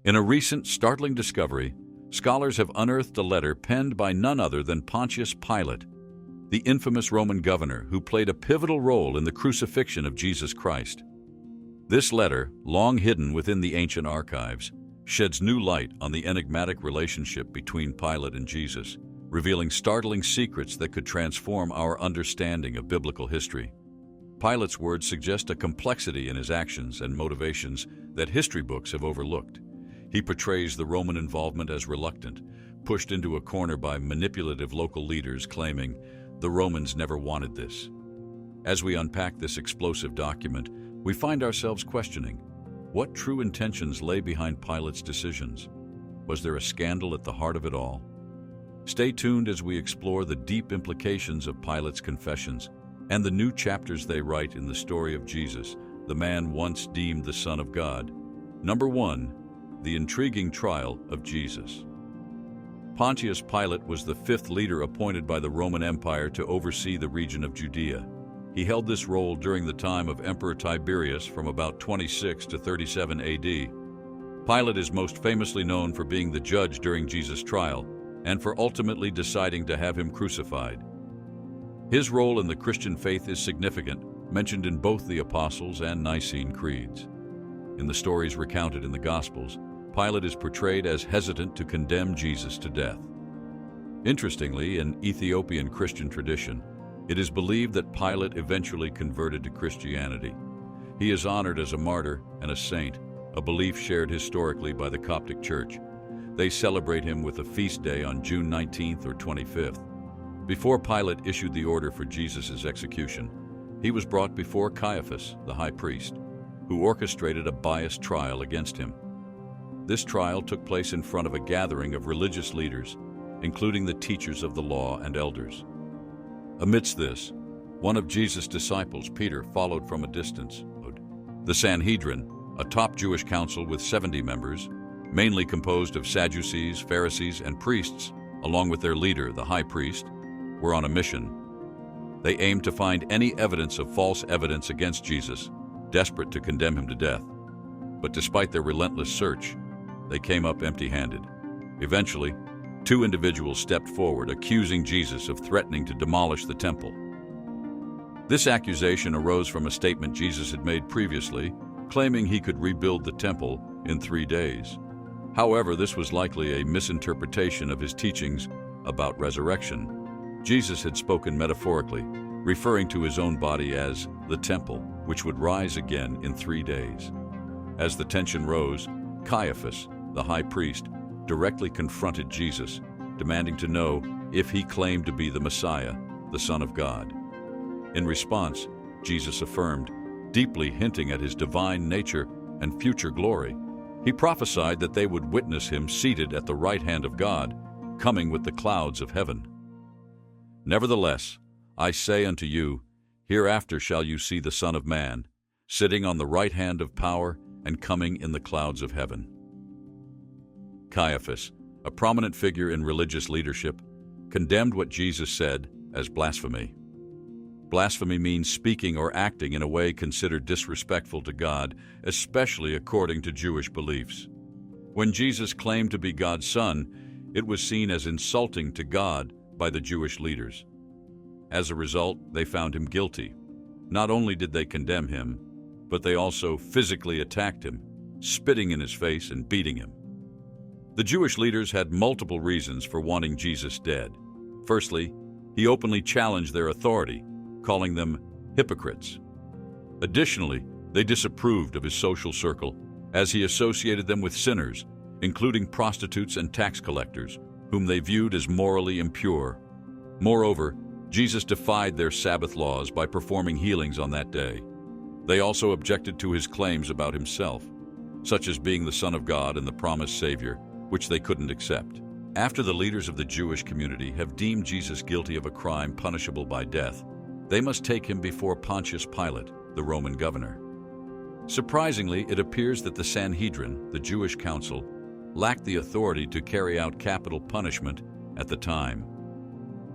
In a recent, startling discovery, scholars have unearthed a letter penned by none other than Pontius Pilate, the infamous Roman governor who played a pivotal role in the crucifixion of Jesus Christ. This letter, long hidden within the ancient archives, sheds new light on the enigmatic relationship between Pilate and Jesus, revealing startling secrets that could transform our understanding of biblical history. Pilate's words suggest a complexity in his actions and motivations that history books have overlooked. He portrays the Roman involvement as reluctant, pushed into a corner by manipulative local leaders claiming the Romans never wanted this. As we unpack this explosive document, we find ourselves questioning what true intentions lay behind Pilate's decisions. Was there a scandal at the heart of it all? Stay tuned as we explore the deep implications of Pilate's confessions and the new chapters they write in the story of Jesus, the man once deemed the Son of God. Number 1. The intriguing trial of Jesus. Pontius Pilate was the fifth leader appointed by the Roman Empire to oversee the region of Judea. He held this role during the time of Emperor Tiberius from about 26 to 37 AD. Pilate is most famously known for being the judge during Jesus' trial and for ultimately deciding to have him crucified. His role in the Christian faith is significant, mentioned in both the Apostles' and Nicene creeds. In the stories recounted in the Gospels, Pilate is portrayed as hesitant to condemn Jesus to death. Interestingly, in Ethiopian Christian tradition, it is believed that Pilate eventually converted to Christianity. He is honored as a martyr and a saint, a belief shared historically by the Coptic Church. They celebrate him with a feast day on June 19th or 25th. Before Pilate issued the order for Jesus' execution, he was brought before Caiaphas, the high priest, who orchestrated a biased trial against him. This trial took place in front of a gathering of religious leaders, including the teachers of the law and elders. Amidst this, one of Jesus' disciples, Peter, followed from a distance. The Sanhedrin, a top Jewish council with 70 members, mainly composed of Sadducees, Pharisees, and priests, along with their leader, the high priest, were on a mission. They aimed to find any evidence of false evidence against Jesus, desperate to condemn him to death. But despite their relentless search, they came up empty-handed. Eventually, two individuals stepped forward, accusing Jesus of threatening to demolish the temple. This accusation arose from a statement Jesus had made previously, claiming he could rebuild the temple in 3 days. However, this was likely a misinterpretation of his teachings about resurrection. Jesus had spoken metaphorically, referring to his own body as the temple, which would rise again in 3 days. As the tension rose, Caiaphas, the high priest, directly confronted Jesus, demanding to know if he claimed to be the Messiah, the Son of God. In response, Jesus affirmed, deeply hinting at his divine nature and future glory. He prophesied that they would witness him seated at the right hand of God, coming with the clouds of heaven. Nevertheless, I say unto you, hereafter shall you see the Son of Man, sitting on the right hand of power and coming in the clouds of heaven. Caiaphas, a prominent figure in religious leadership, condemned what Jesus said as blasphemy. Blasphemy means speaking or acting in a way considered disrespectful to God, especially according to Jewish beliefs. When Jesus claimed to be God's Son, it was seen as insulting to God by the Jewish leaders. As a result, they found him guilty. Not only did they condemn him, but they also physically attacked him, spitting in his face and beating him. The Jewish leaders had multiple reasons for wanting Jesus dead. Firstly, he openly challenged their authority, calling them hypocrites. Additionally, they disapproved of his social circle, as he associated them with sinners, including prostitutes and tax collectors, whom they viewed as morally impure. Moreover, Jesus defied their Sabbath laws by performing healings on that day. They also objected to his claims about himself, such as being the Son of God and the promised Savior, which they couldn't accept. After the leaders of the Jewish community have deemed Jesus guilty of a crime punishable by death, they must take him before Pontius Pilate, the Roman governor. Surprisingly, it appears that the Sanhedrin, the Jewish council, lacked the authority to carry out capital punishment at the time.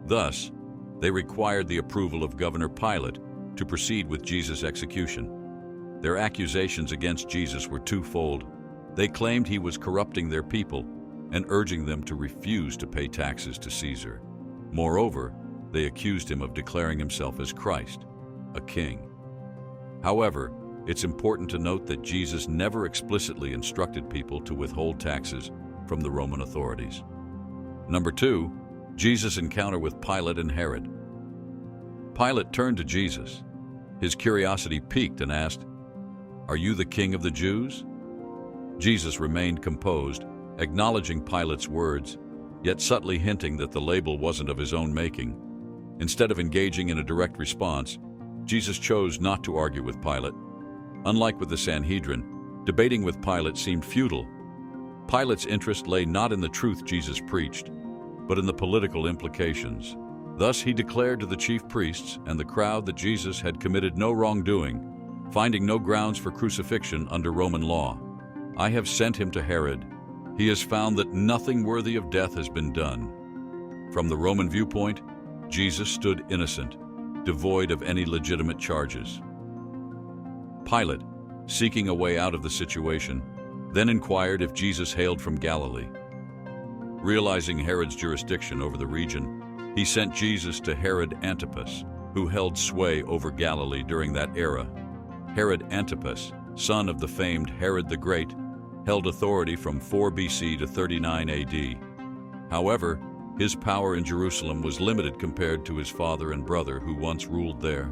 Thus, they required the approval of Governor Pilate to proceed with Jesus' execution. Their accusations against Jesus were twofold. They claimed he was corrupting their people and urging them to refuse to pay taxes to Caesar. Moreover, they accused him of declaring himself as Christ, a king. However, it's important to note that Jesus never explicitly instructed people to withhold taxes from the Roman authorities. Number 2, Jesus' encounter with Pilate and Herod. Pilate turned to Jesus. His curiosity piqued and asked, "Are you the king of the Jews?" Jesus remained composed, acknowledging Pilate's words, yet subtly hinting that the label wasn't of his own making. Instead of engaging in a direct response, Jesus chose not to argue with Pilate. Unlike with the Sanhedrin, debating with Pilate seemed futile. Pilate's interest lay not in the truth Jesus preached, but in the political implications. Thus he declared to the chief priests and the crowd that Jesus had committed no wrongdoing, finding no grounds for crucifixion under Roman law. "I have sent him to Herod. He has found that nothing worthy of death has been done." From the Roman viewpoint, Jesus stood innocent, devoid of any legitimate charges. Pilate, seeking a way out of the situation, then inquired if Jesus hailed from Galilee. Realizing Herod's jurisdiction over the region, he sent Jesus to Herod Antipas, who held sway over Galilee during that era. Herod Antipas, son of the famed Herod the Great, held authority from 4 BC to 39 AD. However, his power in Jerusalem was limited compared to his father and brother who once ruled there.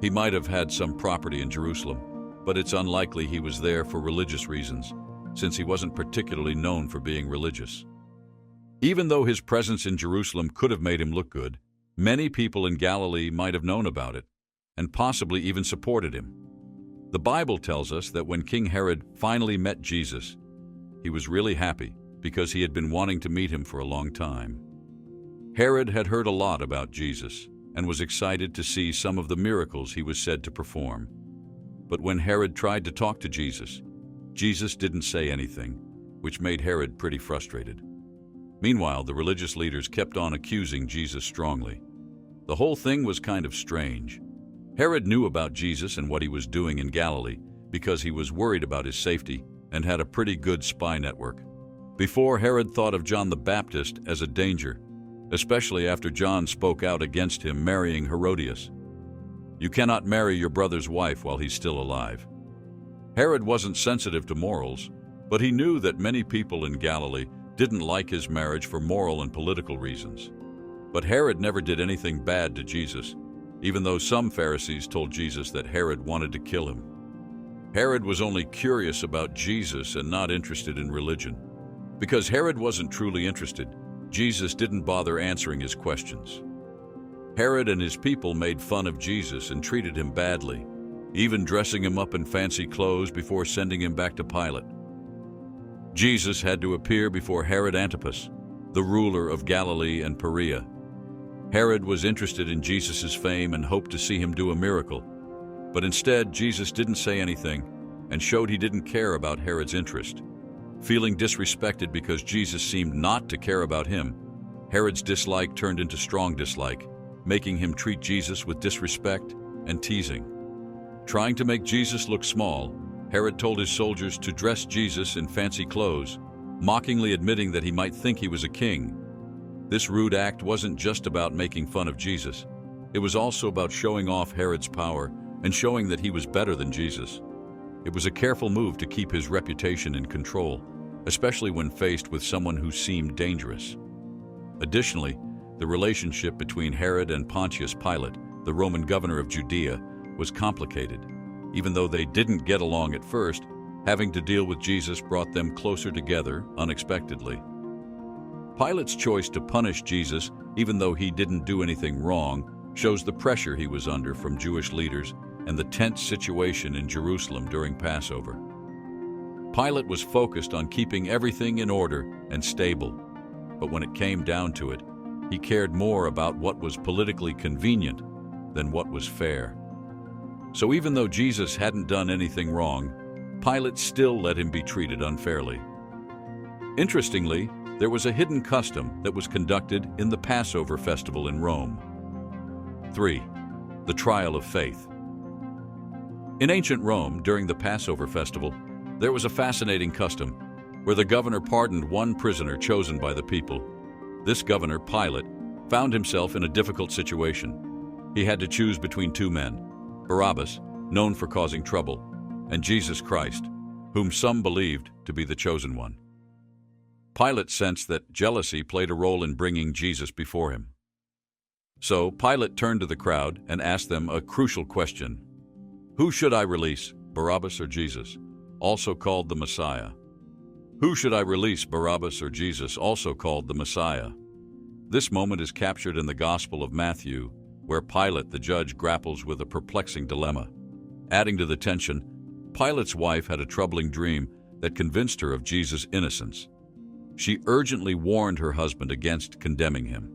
He might have had some property in Jerusalem, but it's unlikely he was there for religious reasons, since he wasn't particularly known for being religious. Even though his presence in Jerusalem could have made him look good, many people in Galilee might have known about it, and possibly even supported him. The Bible tells us that when King Herod finally met Jesus, he was really happy because he had been wanting to meet him for a long time. Herod had heard a lot about Jesus and was excited to see some of the miracles he was said to perform. But when Herod tried to talk to Jesus, Jesus didn't say anything, which made Herod pretty frustrated. Meanwhile, the religious leaders kept on accusing Jesus strongly. The whole thing was kind of strange. Herod knew about Jesus and what he was doing in Galilee because he was worried about his safety and had a pretty good spy network. Before, Herod thought of John the Baptist as a danger, especially after John spoke out against him marrying Herodias. "You cannot marry your brother's wife while he's still alive." Herod wasn't sensitive to morals, but he knew that many people in Galilee didn't like his marriage for moral and political reasons. But Herod never did anything bad to Jesus, even though some Pharisees told Jesus that Herod wanted to kill him. Herod was only curious about Jesus and not interested in religion. Because Herod wasn't truly interested, Jesus didn't bother answering his questions. Herod and his people made fun of Jesus and treated him badly, even dressing him up in fancy clothes before sending him back to Pilate. Jesus had to appear before Herod Antipas, the ruler of Galilee and Perea. Herod was interested in Jesus' fame and hoped to see him do a miracle. But instead, Jesus didn't say anything and showed he didn't care about Herod's interest. Feeling disrespected because Jesus seemed not to care about him, Herod's dislike turned into strong dislike, making him treat Jesus with disrespect and teasing. Trying to make Jesus look small, Herod told his soldiers to dress Jesus in fancy clothes, mockingly admitting that he might think he was a king. This rude act wasn't just about making fun of Jesus. It was also about showing off Herod's power and showing that he was better than Jesus. It was a careful move to keep his reputation in control, especially when faced with someone who seemed dangerous. Additionally, the relationship between Herod and Pontius Pilate, the Roman governor of Judea, was complicated. Even though they didn't get along at first, having to deal with Jesus brought them closer together unexpectedly. Pilate's choice to punish Jesus, even though he didn't do anything wrong, shows the pressure he was under from Jewish leaders and the tense situation in Jerusalem during Passover. Pilate was focused on keeping everything in order and stable, but when it came down to it, he cared more about what was politically convenient than what was fair. So even though Jesus hadn't done anything wrong, Pilate still let him be treated unfairly. Interestingly, there was a hidden custom that was conducted in the Passover festival in Rome. 3. The trial of faith. In ancient Rome, during the Passover festival, There was a fascinating custom where the governor pardoned one prisoner chosen by the people. This governor, Pilate, found himself in a difficult situation. He had to choose between two men, Barabbas, known for causing trouble, and Jesus Christ, whom some believed to be the chosen one. Pilate sensed that jealousy played a role in bringing Jesus before him. So Pilate turned to the crowd and asked them a crucial question. Who should I release, Barabbas or Jesus, also called the Messiah? Who should I release, Barabbas or Jesus, also called the Messiah? This moment is captured in the Gospel of Matthew, where Pilate, the judge, grapples with a perplexing dilemma. Adding to the tension, Pilate's wife had a troubling dream that convinced her of Jesus' innocence. She urgently warned her husband against condemning him.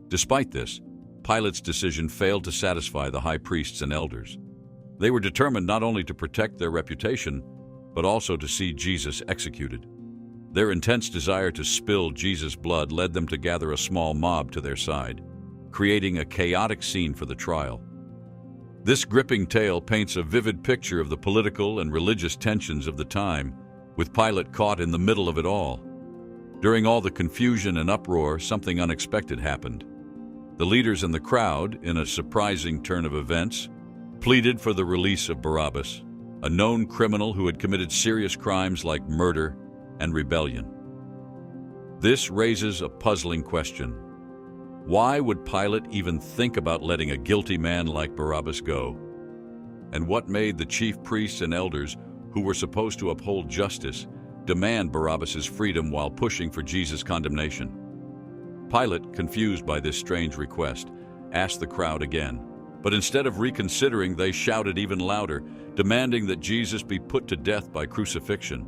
Despite this, Pilate's decision failed to satisfy the high priests and elders. They were determined not only to protect their reputation, but also to see Jesus executed. Their intense desire to spill Jesus' blood led them to gather a small mob to their side, creating a chaotic scene for the trial. This gripping tale paints a vivid picture of the political and religious tensions of the time, with Pilate caught in the middle of it all. During all the confusion and uproar, something unexpected happened. The leaders in the crowd, in a surprising turn of events, pleaded for the release of Barabbas, a known criminal who had committed serious crimes like murder and rebellion. This raises a puzzling question. Why would Pilate even think about letting a guilty man like Barabbas go? And what made the chief priests and elders, who were supposed to uphold justice, demand Barabbas's freedom while pushing for Jesus' condemnation? Pilate, confused by this strange request, asked the crowd again. But instead of reconsidering, they shouted even louder, demanding that Jesus be put to death by crucifixion.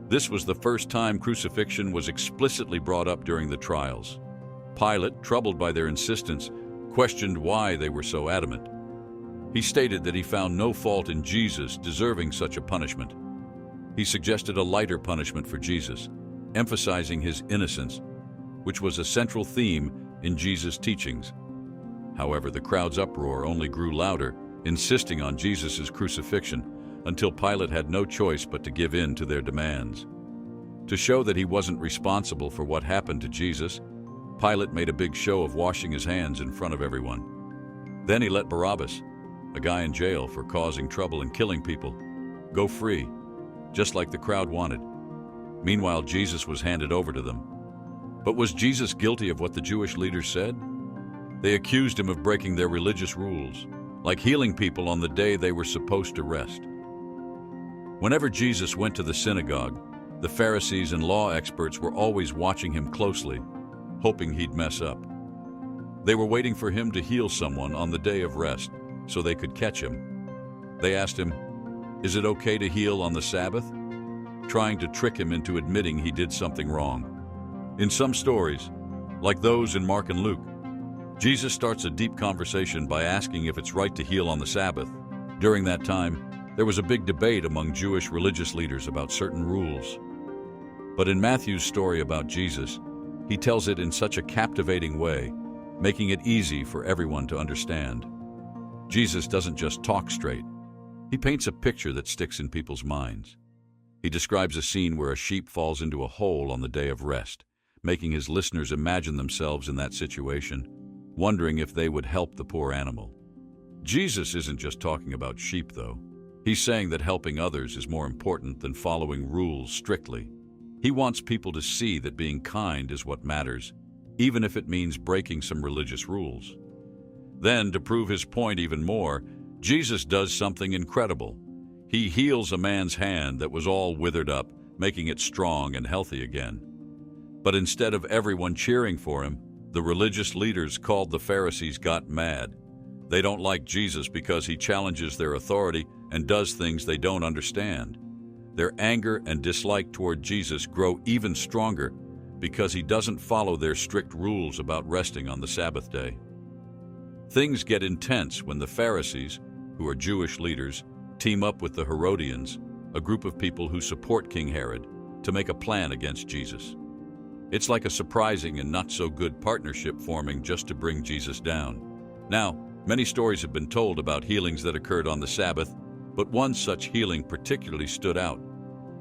This was the first time crucifixion was explicitly brought up during the trials. Pilate, troubled by their insistence, questioned why they were so adamant. He stated that he found no fault in Jesus deserving such a punishment. He suggested a lighter punishment for Jesus, emphasizing his innocence, which was a central theme in Jesus' teachings. However, the crowd's uproar only grew louder, insisting on Jesus' crucifixion, until Pilate had no choice but to give in to their demands. To show that he wasn't responsible for what happened to Jesus, Pilate made a big show of washing his hands in front of everyone. Then he let Barabbas, a guy in jail for causing trouble and killing people, go free, just like the crowd wanted. Meanwhile, Jesus was handed over to them. But was Jesus guilty of what the Jewish leaders said? They accused him of breaking their religious rules, like healing people on the day they were supposed to rest. Whenever Jesus went to the synagogue, the Pharisees and law experts were always watching him closely, hoping he'd mess up. They were waiting for him to heal someone on the day of rest so they could catch him. They asked him, "Is it okay to heal on the Sabbath?" trying to trick him into admitting he did something wrong. In some stories, like those in Mark and Luke, Jesus starts a deep conversation by asking if it's right to heal on the Sabbath. During that time, there was a big debate among Jewish religious leaders about certain rules. But in Matthew's story about Jesus, he tells it in such a captivating way, making it easy for everyone to understand. Jesus doesn't just talk straight. He paints a picture that sticks in people's minds. He describes a scene where a sheep falls into a hole on the day of rest, making his listeners imagine themselves in that situation, wondering if they would help the poor animal. Jesus isn't just talking about sheep, though. He's saying that helping others is more important than following rules strictly. He wants people to see that being kind is what matters, even if it means breaking some religious rules. Then, to prove his point even more, Jesus does something incredible. He heals a man's hand that was all withered up, making it strong and healthy again. But instead of everyone cheering for him, the religious leaders called the Pharisees got mad. They don't like Jesus because he challenges their authority and does things they don't understand. Their anger and dislike toward Jesus grow even stronger because he doesn't follow their strict rules about resting on the Sabbath day. Things get intense when the Pharisees, who are Jewish leaders, team up with the Herodians, a group of people who support King Herod, to make a plan against Jesus. It's like a surprising and not-so-good partnership forming just to bring Jesus down. Now, many stories have been told about healings that occurred on the Sabbath, but one such healing particularly stood out.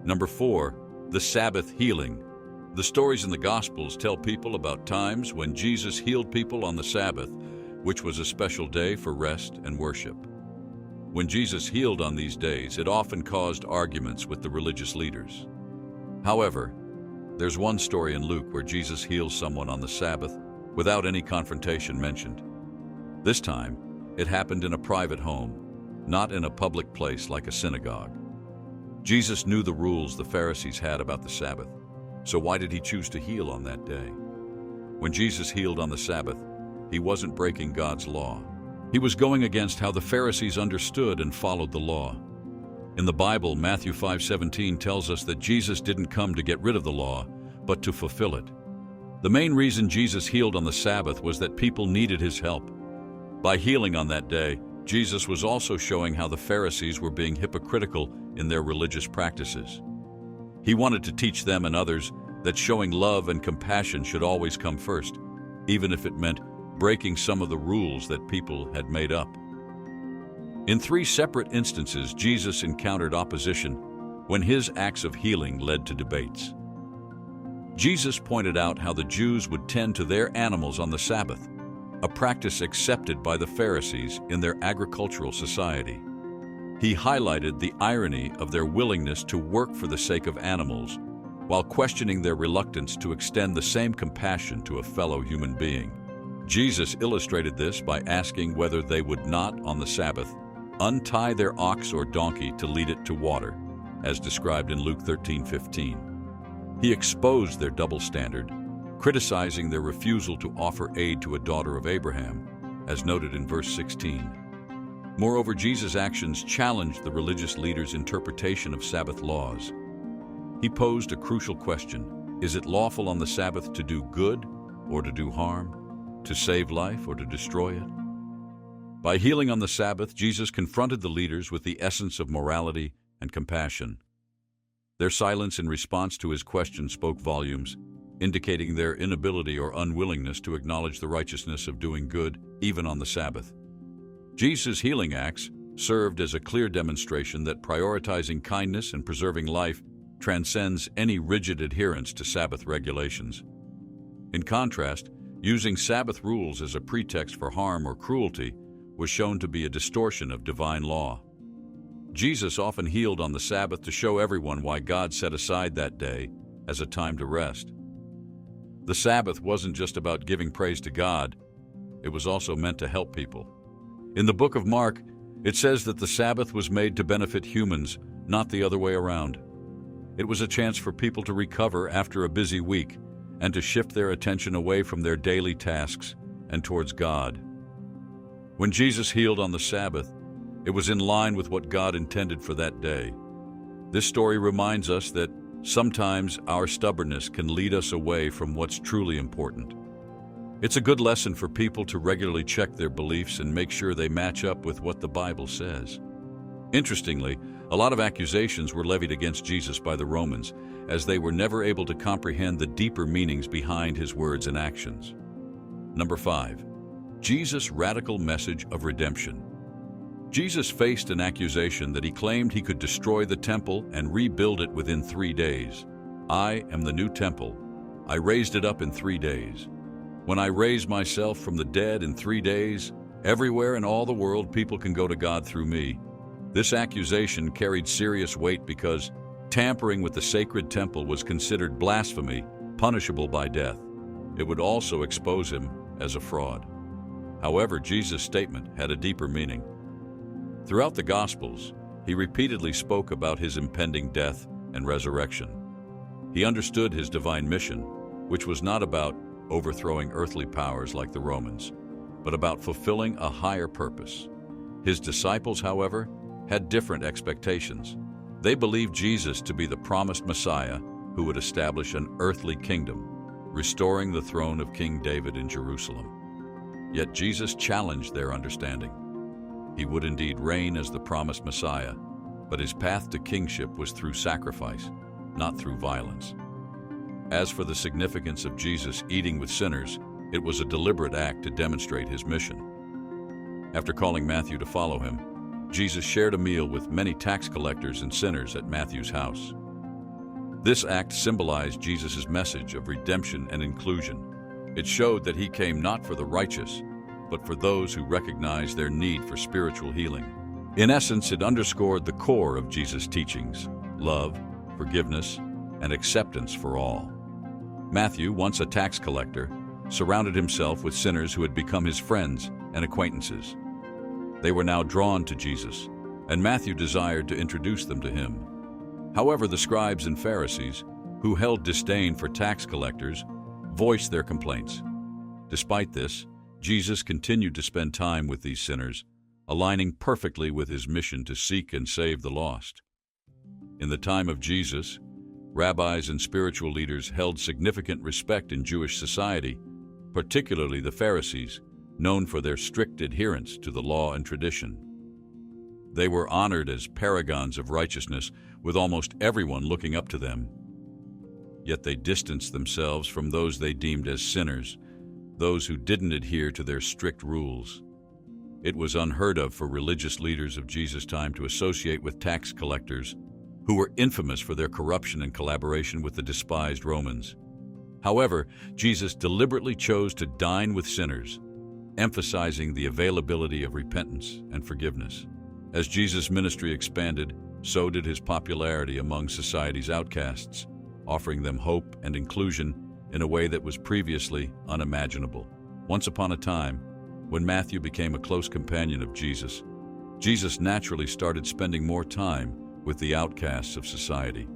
Number 4, the Sabbath healing. The stories in the Gospels tell people about times when Jesus healed people on the Sabbath, which was a special day for rest and worship. When Jesus healed on these days, it often caused arguments with the religious leaders. However, there's one story in Luke where Jesus heals someone on the Sabbath without any confrontation mentioned. This time, it happened in a private home, not in a public place like a synagogue. Jesus knew the rules the Pharisees had about the Sabbath, so why did he choose to heal on that day? When Jesus healed on the Sabbath, he wasn't breaking God's law. He was going against how the Pharisees understood and followed the law. In the Bible, Matthew 5:17 tells us that Jesus didn't come to get rid of the law, but to fulfill it. The main reason Jesus healed on the Sabbath was that people needed his help. By healing on that day, Jesus was also showing how the Pharisees were being hypocritical in their religious practices. He wanted to teach them and others that showing love and compassion should always come first, even if it meant breaking some of the rules that people had made up. In 3 separate instances, Jesus encountered opposition when his acts of healing led to debates. Jesus pointed out how the Jews would tend to their animals on the Sabbath, a practice accepted by the Pharisees in their agricultural society. He highlighted the irony of their willingness to work for the sake of animals, while questioning their reluctance to extend the same compassion to a fellow human being. Jesus illustrated this by asking whether they would not, on the Sabbath, untie their ox or donkey to lead it to water, as described in Luke 13:15. He exposed their double standard, criticizing their refusal to offer aid to a daughter of Abraham, as noted in verse 16. Moreover, Jesus' actions challenged the religious leaders' interpretation of Sabbath laws. He posed a crucial question: is it lawful on the Sabbath to do good or to do harm, to save life or to destroy it? By healing on the Sabbath, Jesus confronted the leaders with the essence of morality and compassion. Their silence in response to his question spoke volumes, indicating their inability or unwillingness to acknowledge the righteousness of doing good, even on the Sabbath. Jesus' healing acts served as a clear demonstration that prioritizing kindness and preserving life transcends any rigid adherence to Sabbath regulations. In contrast, using Sabbath rules as a pretext for harm or cruelty was shown to be a distortion of divine law. Jesus often healed on the Sabbath to show everyone why God set aside that day as a time to rest. The Sabbath wasn't just about giving praise to God, it was also meant to help people. In the book of Mark, it says that the Sabbath was made to benefit humans, not the other way around. It was a chance for people to recover after a busy week and to shift their attention away from their daily tasks and towards God. When Jesus healed on the Sabbath, it was in line with what God intended for that day. This story reminds us that sometimes our stubbornness can lead us away from what's truly important. It's a good lesson for people to regularly check their beliefs and make sure they match up with what the Bible says. Interestingly, a lot of accusations were levied against Jesus by the Romans, as they were never able to comprehend the deeper meanings behind his words and actions. Number 5. Jesus' radical message of redemption. Jesus faced an accusation that he claimed he could destroy the temple and rebuild it within 3 days. I am the new temple. I raised it up in 3 days. When I raise myself from the dead in 3 days, everywhere in all the world people can go to God through me. This accusation carried serious weight because tampering with the sacred temple was considered blasphemy, punishable by death. It would also expose him as a fraud. However, Jesus' statement had a deeper meaning. Throughout the Gospels, he repeatedly spoke about his impending death and resurrection. He understood his divine mission, which was not about overthrowing earthly powers like the Romans, but about fulfilling a higher purpose. His disciples, however, had different expectations. They believed Jesus to be the promised Messiah who would establish an earthly kingdom, restoring the throne of King David in Jerusalem. Yet Jesus challenged their understanding. He would indeed reign as the promised Messiah, but his path to kingship was through sacrifice, not through violence. As for the significance of Jesus eating with sinners, it was a deliberate act to demonstrate his mission. After calling Matthew to follow him, Jesus shared a meal with many tax collectors and sinners at Matthew's house. This act symbolized Jesus' message of redemption and inclusion. It showed that he came not for the righteous, but for those who recognize their need for spiritual healing. In essence, it underscored the core of Jesus' teachings: love, forgiveness, and acceptance for all. Matthew, once a tax collector, surrounded himself with sinners who had become his friends and acquaintances. They were now drawn to Jesus, and Matthew desired to introduce them to him. However, the scribes and Pharisees, who held disdain for tax collectors, voiced their complaints. Despite this, Jesus continued to spend time with these sinners, aligning perfectly with his mission to seek and save the lost. In the time of Jesus, rabbis and spiritual leaders held significant respect in Jewish society, particularly the Pharisees, known for their strict adherence to the law and tradition. They were honored as paragons of righteousness, with almost everyone looking up to them. Yet they distanced themselves from those they deemed as sinners, those who didn't adhere to their strict rules. It was unheard of for religious leaders of Jesus' time to associate with tax collectors, who were infamous for their corruption and collaboration with the despised Romans. However, Jesus deliberately chose to dine with sinners, emphasizing the availability of repentance and forgiveness. As Jesus' ministry expanded, so did his popularity among society's outcasts, offering them hope and inclusion in a way that was previously unimaginable. Once upon a time, when Matthew became a close companion of Jesus, Jesus naturally started spending more time with the outcasts of society.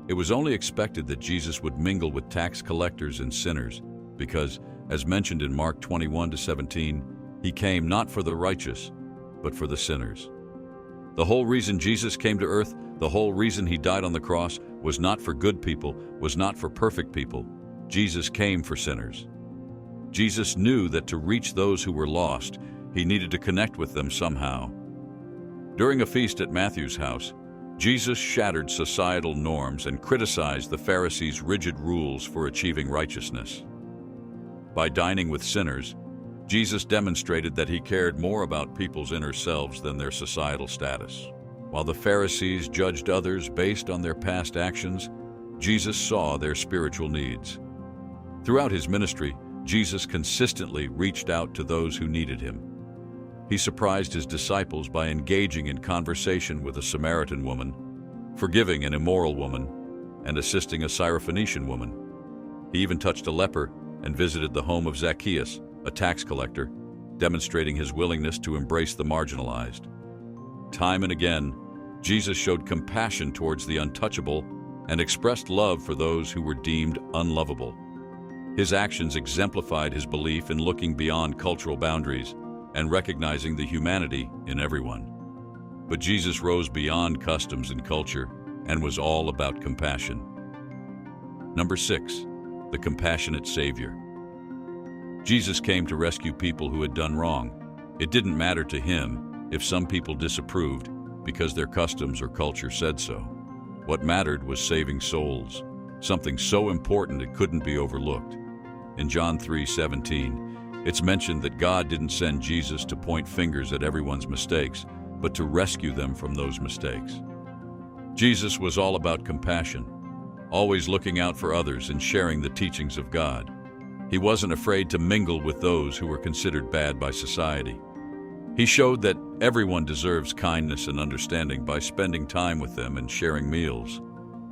It was only expected that Jesus would mingle with tax collectors and sinners because, as mentioned in Mark 21-17, he came not for the righteous, but for the sinners. The whole reason Jesus came to earth, the whole reason he died on the cross, was not for good people, was not for perfect people. Jesus came for sinners. Jesus knew that to reach those who were lost, he needed to connect with them somehow. During a feast at Matthew's house, Jesus shattered societal norms and criticized the Pharisees' rigid rules for achieving righteousness. By dining with sinners, Jesus demonstrated that he cared more about people's inner selves than their societal status. While the Pharisees judged others based on their past actions, Jesus saw their spiritual needs. Throughout his ministry, Jesus consistently reached out to those who needed him. He surprised his disciples by engaging in conversation with a Samaritan woman, forgiving an immoral woman, and assisting a Syrophoenician woman. He even touched a leper and visited the home of Zacchaeus, a tax collector, demonstrating his willingness to embrace the marginalized. Time and again, Jesus showed compassion towards the untouchable and expressed love for those who were deemed unlovable. His actions exemplified his belief in looking beyond cultural boundaries and recognizing the humanity in everyone. But Jesus rose beyond customs and culture and was all about compassion. Number 6, the compassionate Savior. Jesus came to rescue people who had done wrong. It didn't matter to him if some people disapproved because their customs or culture said so. What mattered was saving souls, something so important it couldn't be overlooked. In John 3:17, it's mentioned that God didn't send Jesus to point fingers at everyone's mistakes, but to rescue them from those mistakes. Jesus was all about compassion, always looking out for others and sharing the teachings of God. He wasn't afraid to mingle with those who were considered bad by society. He showed that everyone deserves kindness and understanding by spending time with them and sharing meals.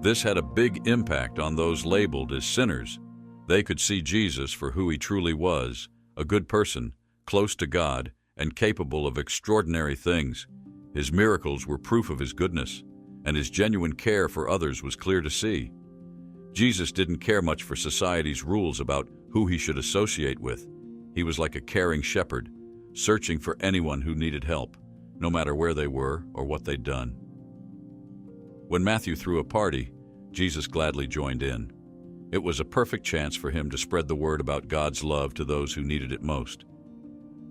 This had a big impact on those labeled as sinners. They could see Jesus for who he truly was, a good person, close to God, and capable of extraordinary things. His miracles were proof of his goodness, and his genuine care for others was clear to see. Jesus didn't care much for society's rules about who he should associate with. He was like a caring shepherd, searching for anyone who needed help, no matter where they were or what they'd done. When Matthew threw a party, Jesus gladly joined in. It was a perfect chance for him to spread the word about God's love to those who needed it most.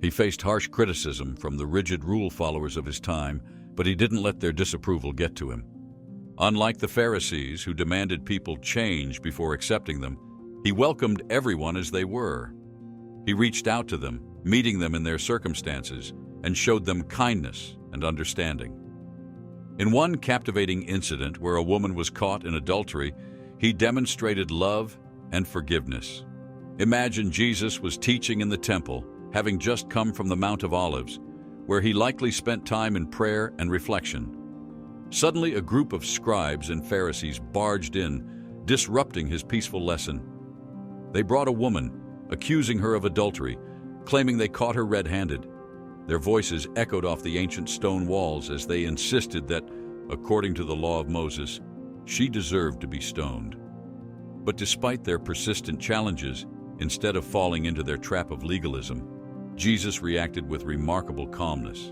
He faced harsh criticism from the rigid rule followers of his time, but he didn't let their disapproval get to him. Unlike the Pharisees, who demanded people change before accepting them, he welcomed everyone as they were. He reached out to them, meeting them in their circumstances, and showed them kindness and understanding. In one captivating incident where a woman was caught in adultery, he demonstrated love and forgiveness. Imagine Jesus was teaching in the temple, having just come from the Mount of Olives, where he likely spent time in prayer and reflection. Suddenly, a group of scribes and Pharisees barged in, disrupting his peaceful lesson. They brought a woman, accusing her of adultery, claiming they caught her red-handed. Their voices echoed off the ancient stone walls as they insisted that, according to the law of Moses, she deserved to be stoned. But despite their persistent challenges, instead of falling into their trap of legalism, Jesus reacted with remarkable calmness.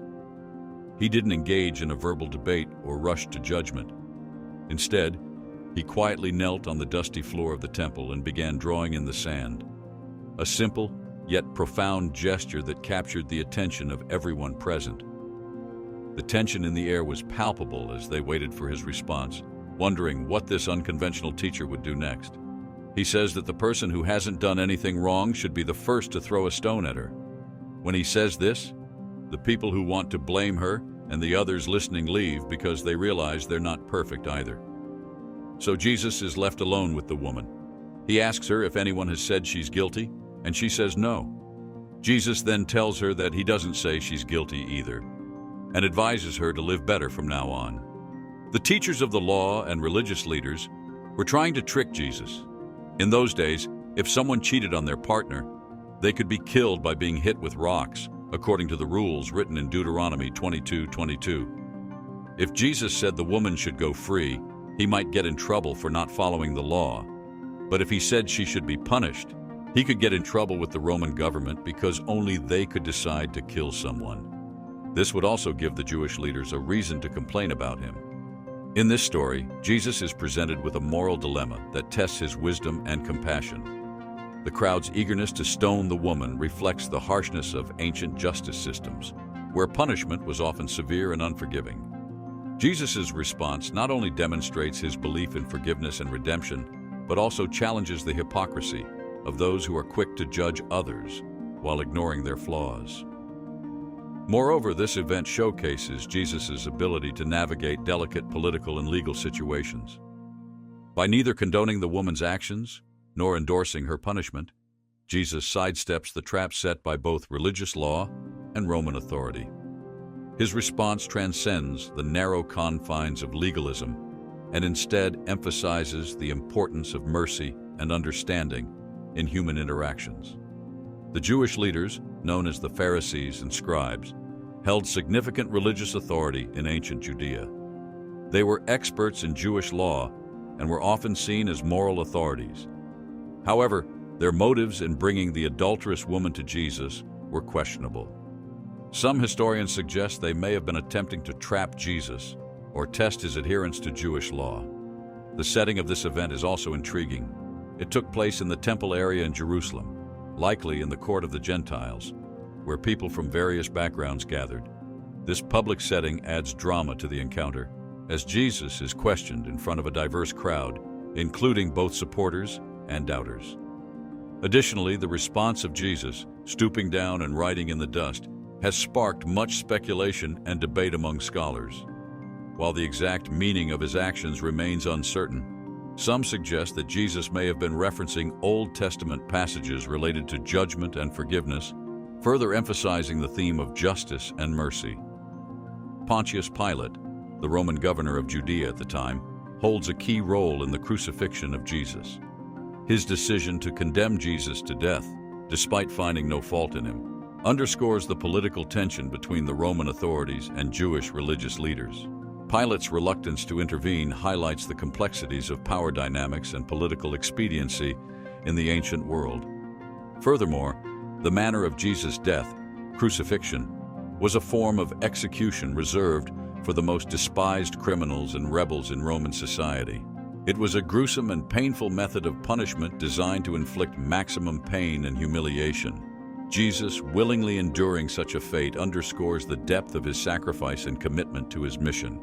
He didn't engage in a verbal debate or rush to judgment. Instead, he quietly knelt on the dusty floor of the temple and began drawing in the sand. A simple, yet profound gesture that captured the attention of everyone present. The tension in the air was palpable as they waited for his response, wondering what this unconventional teacher would do next. He says that the person who hasn't done anything wrong should be the first to throw a stone at her. When he says this, the people who want to blame her and the others listening leave because they realize they're not perfect either. So Jesus is left alone with the woman. He asks her if anyone has said she's guilty, and she says no. Jesus then tells her that he doesn't say she's guilty either, and advises her to live better from now on. The teachers of the law and religious leaders were trying to trick Jesus. In those days, if someone cheated on their partner, they could be killed by being hit with rocks, according to the rules written in Deuteronomy 22:22. If Jesus said the woman should go free, he might get in trouble for not following the law. But if he said she should be punished, he could get in trouble with the Roman government because only they could decide to kill someone. This would also give the Jewish leaders a reason to complain about him. In this story, Jesus is presented with a moral dilemma that tests his wisdom and compassion. The crowd's eagerness to stone the woman reflects the harshness of ancient justice systems, where punishment was often severe and unforgiving. Jesus' response not only demonstrates his belief in forgiveness and redemption, but also challenges the hypocrisy of those who are quick to judge others while ignoring their flaws. Moreover, this event showcases Jesus' ability to navigate delicate political and legal situations. By neither condoning the woman's actions nor endorsing her punishment, Jesus sidesteps the trap set by both religious law and Roman authority. His response transcends the narrow confines of legalism and instead emphasizes the importance of mercy and understanding in human interactions. The Jewish leaders, known as the Pharisees and scribes, held significant religious authority in ancient Judea. They were experts in Jewish law and were often seen as moral authorities. However, their motives in bringing the adulterous woman to Jesus were questionable. Some historians suggest they may have been attempting to trap Jesus or test his adherence to Jewish law. The setting of this event is also intriguing. It took place in the temple area in Jerusalem, likely in the court of the Gentiles, where people from various backgrounds gathered. This public setting adds drama to the encounter, as Jesus is questioned in front of a diverse crowd, including both supporters and doubters. Additionally, the response of Jesus, stooping down and writing in the dust, has sparked much speculation and debate among scholars. While the exact meaning of his actions remains uncertain, some suggest that Jesus may have been referencing Old Testament passages related to judgment and forgiveness, further emphasizing the theme of justice and mercy. Pontius Pilate, the Roman governor of Judea at the time, holds a key role in the crucifixion of Jesus. His decision to condemn Jesus to death, despite finding no fault in him, underscores the political tension between the Roman authorities and Jewish religious leaders. Pilate's reluctance to intervene highlights the complexities of power dynamics and political expediency in the ancient world. Furthermore, the manner of Jesus' death, crucifixion, was a form of execution reserved for the most despised criminals and rebels in Roman society. It was a gruesome and painful method of punishment designed to inflict maximum pain and humiliation. Jesus willingly enduring such a fate underscores the depth of his sacrifice and commitment to his mission.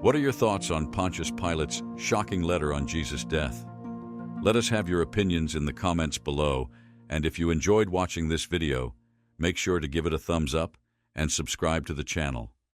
What are your thoughts on Pontius Pilate's shocking letter on Jesus' death? Let us have your opinions in the comments below, and if you enjoyed watching this video, make sure to give it a thumbs up and subscribe to the channel.